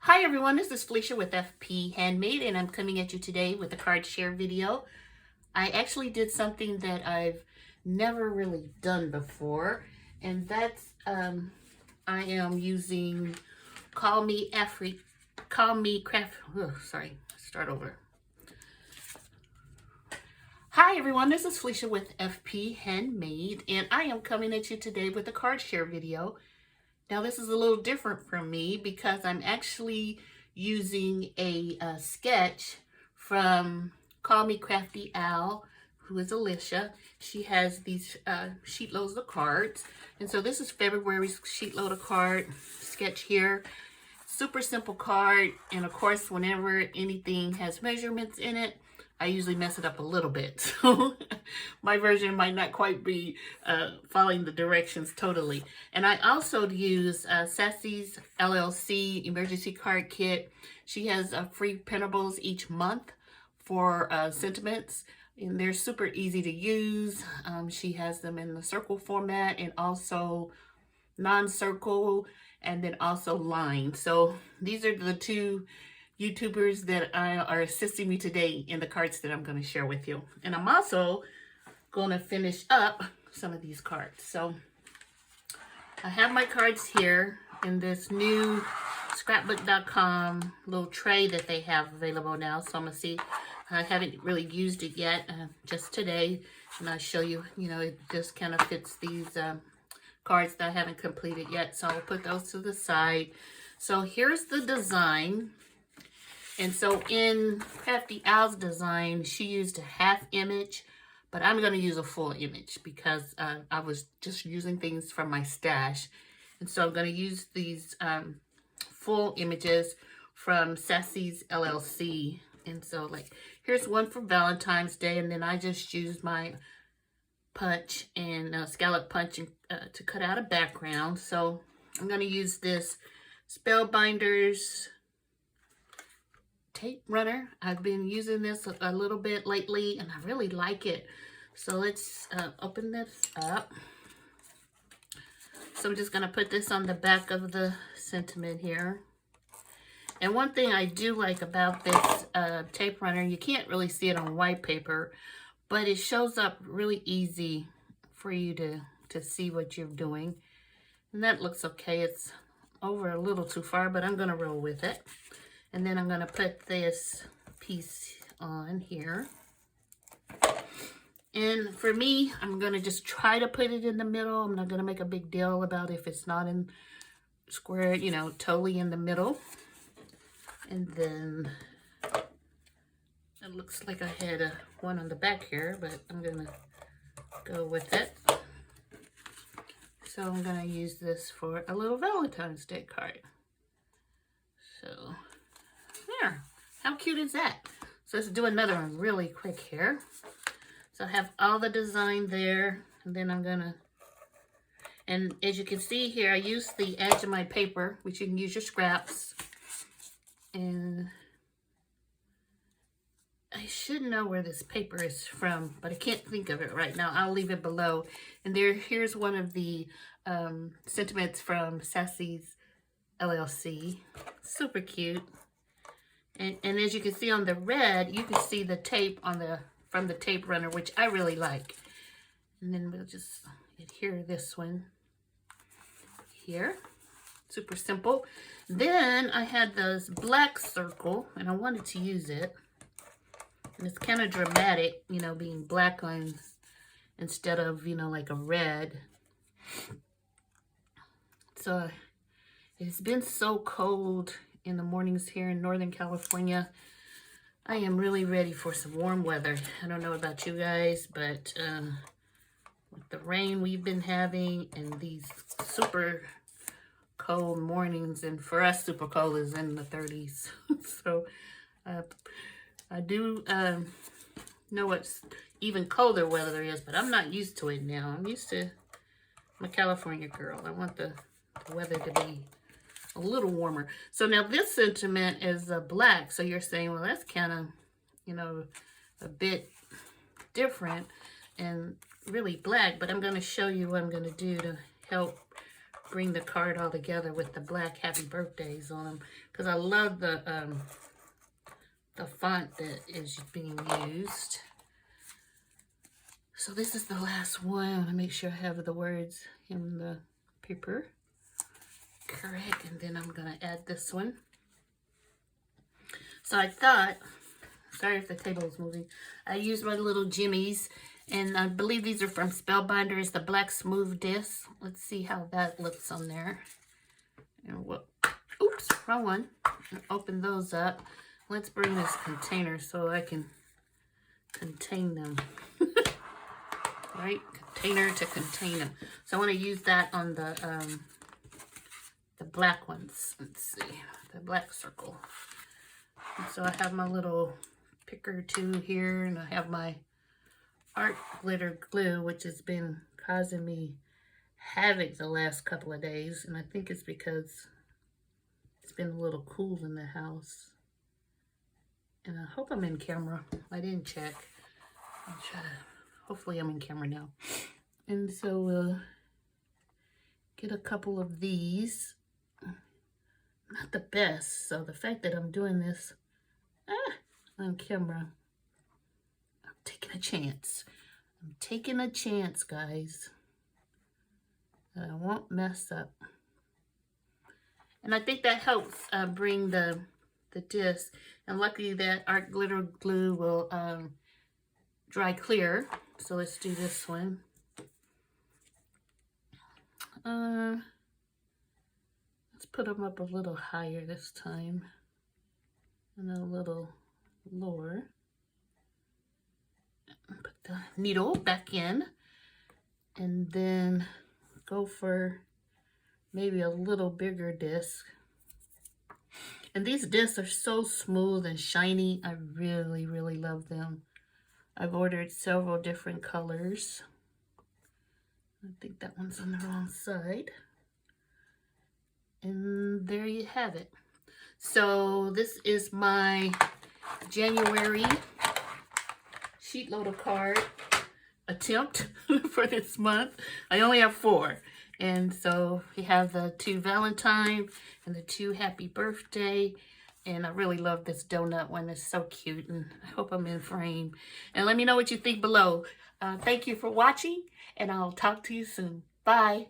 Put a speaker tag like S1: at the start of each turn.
S1: Hi everyone, this is Felicia with FP Handmade, and I'm coming at you today with a card share video. I actually did something that I've never really done before, and that's I am using Call Me Crafty. Oh, sorry, start over. Hi everyone, this is Felicia with FP Handmade, and I am coming at you today with a card share video. Now this is a little different from me because I'm actually using a sketch from Call Me Crafty Al, who is Alicia. She has these sheet loads of cards. And so this is February's sheet load of card sketch here. Super simple card. And of course, whenever anything has measurements in it, I usually mess it up a little bit. So my version might not quite be following the directions totally. And I also use Sassy's LLC emergency card kit. She has free printables each month for sentiments. And they're super easy to use. She has them in the circle format and also non-circle and then also line. So these are the two YouTubers that are assisting me today in the cards that I'm going to share with you. And I'm also going to finish up some of these cards. So I have my cards here in this new scrapbook.com little tray that they have available now. So I'm going to see. I haven't really used it yet, just today. And I'll show you, it just kind of fits these cards that I haven't completed yet. So I'll put those to the side. So here's the design. And so in Crafty Al's design, she used a half image, but I'm going to use a full image because I was just using things from my stash. And so I'm going to use these full images from Sassy's LLC. And so like, here's one for Valentine's Day. And then I just used my punch and scallop punch to cut out a background. So I'm going to use this Spellbinders tape runner. I've been using this a little bit lately and I really like it. So let's open this up. So I'm just going to put this on the back of the sentiment here. And one thing I do like about this tape runner, you can't really see it on white paper, but it shows up really easy for you to see what you're doing. And that looks okay. It's over a little too far, but I'm going to roll with it. And then I'm going to put this piece on here. And for me, I'm going to just try to put it in the middle. I'm not going to make a big deal about if it's not in square, totally in the middle. And then it looks like I had one on the back here, but I'm going to go with it. So I'm going to use this for a little Valentine's Day card. So there, how cute is that? So let's do another one really quick here. So I have all the design there, and then I'm gonna, and as you can see here, I use the edge of my paper, which you can use your scraps. And I should know where this paper is from, but I can't think of it right now. I'll leave it below. And here's one of the sentiments from Sassy's LLC. Super cute. And as you can see on the red, you can see the tape on from the tape runner, which I really like. And then we'll just adhere this one here. Super simple. Then I had this black circle, and I wanted to use it. And it's kind of dramatic, being black on instead of, like a red. So it's been so cold in the mornings here in Northern California. I am really ready for some warm weather. I don't know about you guys, but with the rain we've been having and these super cold mornings, and for us super cold is in the 30s. So I do know what even colder weather is, but I'm not used to it now. I'm a California girl. I want the weather to be a little warmer. So now this sentiment is black. So you're saying, well, that's kind of, a bit different and really black. But I'm going to show you what I'm going to do to help bring the card all together with the black happy birthdays on them, because I love the font that is being used. So this is the last one. I want to make sure I have the words in the paper correct, and then I'm going to add this one. So I thought, sorry if the table is moving, I used my little jimmies, and I believe these are from Spellbinders, the black smooth disc. Let's see how that looks on there. And what? Oops, wrong one. Open those up. Let's bring this container so I can contain them. Right, container to contain them. So I want to use that on the black ones. Let's see, the black circle. And so I have my little picker too here, and I have my art glitter glue, which has been causing me havoc the last couple of days, and I think it's because it's been a little cool in the house. And I hope I'm in camera. I didn't check. I'll try to, hopefully I'm in camera now. And so we'll get a couple of these. Not the best, so the fact that I'm doing this on camera, I'm taking a chance. I'm taking a chance, guys, that I won't mess up. And I think that helps bring the disc. And luckily that art glitter glue will dry clear. So let's do this one. Let's put them up a little higher this time, and a little lower. Put the needle back in, and then go for maybe a little bigger disc. And these discs are so smooth and shiny. I really, really love them. I've ordered several different colors. I think that one's on the wrong side. And there you have it. So this is my January SheetLoad of Card attempt for this month. I only have 4. And so we have the 2 Valentine and the 2 Happy Birthday. And I really love this donut one. It's so cute, and I hope I'm in frame. And let me know what you think below. Thank you for watching, and I'll talk to you soon. Bye.